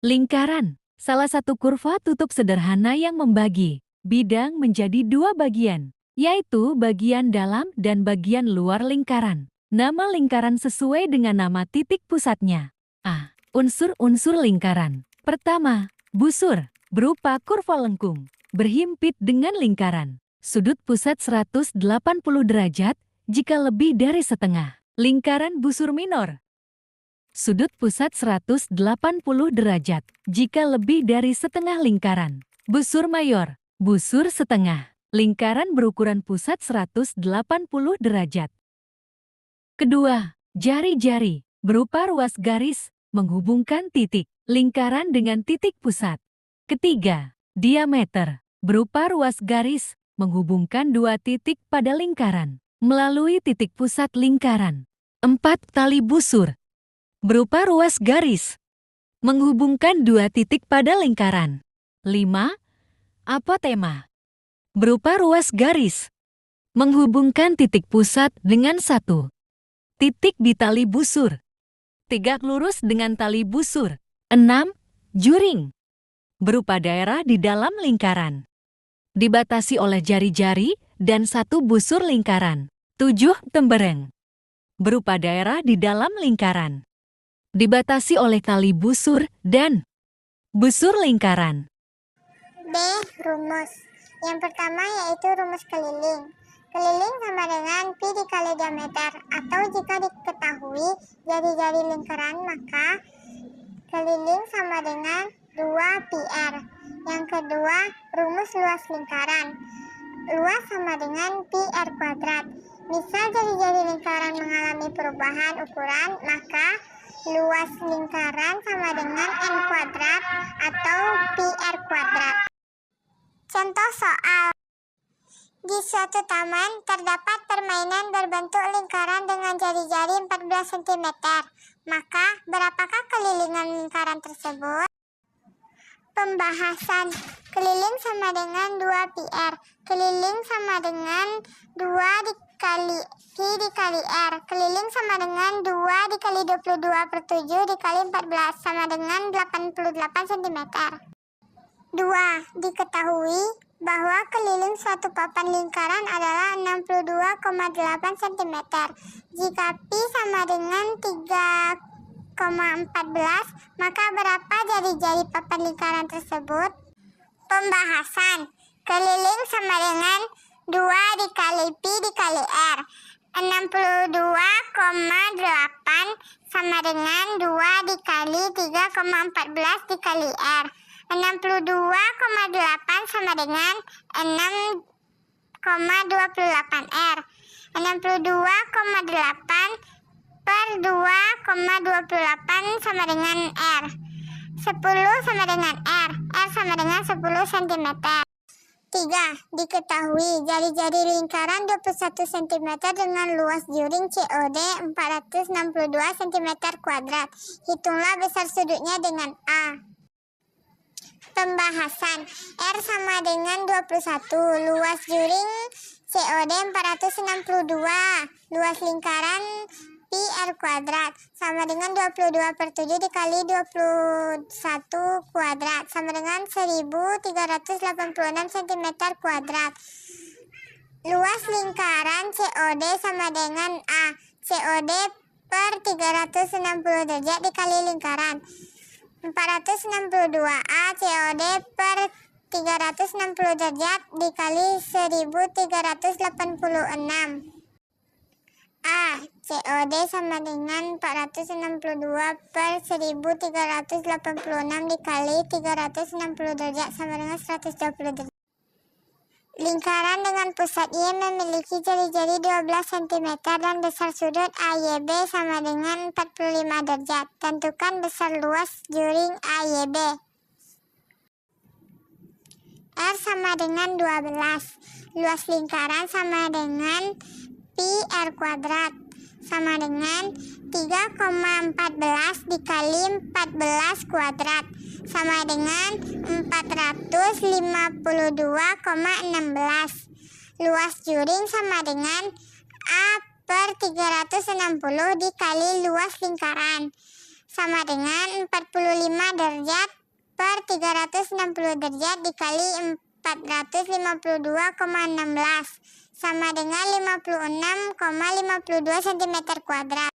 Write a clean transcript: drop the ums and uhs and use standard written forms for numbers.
Lingkaran, salah satu kurva tutup sederhana yang membagi bidang menjadi dua bagian, yaitu bagian dalam dan bagian luar lingkaran. Nama lingkaran sesuai dengan nama titik pusatnya. A. Unsur-unsur lingkaran. Pertama, busur, berupa kurva lengkung, berhimpit dengan lingkaran. Sudut pusat 180 derajat jika lebih dari setengah. Lingkaran busur minor. Sudut pusat 180 derajat jika lebih dari setengah lingkaran. Busur mayor, busur setengah. Lingkaran berukuran pusat 180 derajat. Kedua, jari-jari, berupa ruas garis, menghubungkan titik lingkaran dengan titik pusat. Ketiga, diameter, berupa ruas garis, menghubungkan dua titik pada lingkaran, melalui titik pusat lingkaran. 4. Tali busur, berupa ruas garis, menghubungkan dua titik pada lingkaran. 5. Apotema, berupa ruas garis, menghubungkan titik pusat dengan satu titik di tali busur. Tegak lurus dengan tali busur. 6. Juring, berupa daerah di dalam lingkaran, dibatasi oleh jari-jari dan satu busur lingkaran. 7. Tembereng, berupa daerah di dalam lingkaran, dibatasi oleh tali busur dan busur lingkaran. B. Rumus. Yang pertama yaitu rumus keliling. Keliling sama dengan pi dikali diameter, atau jika diketahui jari-jari lingkaran maka keliling sama dengan 2πr. Yang kedua, rumus luas lingkaran. Luas sama dengan pi r kuadrat. Misal jari-jari lingkaran mengalami perubahan ukuran, maka luas lingkaran sama dengan n kuadrat atau pi r kuadrat. Contoh soal. Di suatu taman terdapat permainan berbentuk lingkaran dengan jari-jari 14 cm. Maka, berapakah kelilingan lingkaran tersebut? Pembahasan. Keliling sama dengan 2πr. Keliling sama dengan 2 dikali pi dikali r. Keliling sama dengan 2 dikali 22/7 dikali 14 sama dengan 88 cm. 2. Diketahui bahwa keliling suatu papan lingkaran adalah 62,8 cm. Jika pi sama dengan 3,14, maka berapa jari-jari papan lingkaran tersebut? Pembahasan. Keliling sama dengan 2 dikali pi dikali r. 62,8 sama dengan 2 dikali 3,14 dikali r. 62,8 sama dengan 6,28 r. 62,8 per 2,28 sama dengan r. 10 sama dengan r. R sama dengan 10 cm. 3. Diketahui jari-jari lingkaran 21 cm dengan luas juring COD 462 cm kuadrat. Hitunglah besar sudutnya dengan A. Pembahasan. R sama dengan 21, luas juring COD 462, luas lingkaran pi r kuadrat sama dengan 22/7 dikali 21 kuadrat sama dengan 1386 cm kuadrat. Luas lingkaran COD sama dengan A. COD per 360 derajat dikali lingkaran. 462A COD per 360 derajat dikali 1386. A. COD sama dengan 462 per 1386 dikali 360 derajat sama dengan 120 derajat. Lingkaran dengan pusat Y memiliki jari-jari 12 cm dan besar sudut AYB sama dengan 45 derajat. Tentukan besar luas juring AYB. R sama dengan 12. Luas lingkaran sama dengan pi r kuadrat sama dengan 3,14 dikali 14 kuadrat sama dengan 452,16. Luas juring sama dengan A per 360 dikali luas lingkaran sama dengan 45 derajat per 360 derajat dikali 452,16 sama dengan 56,52 cm².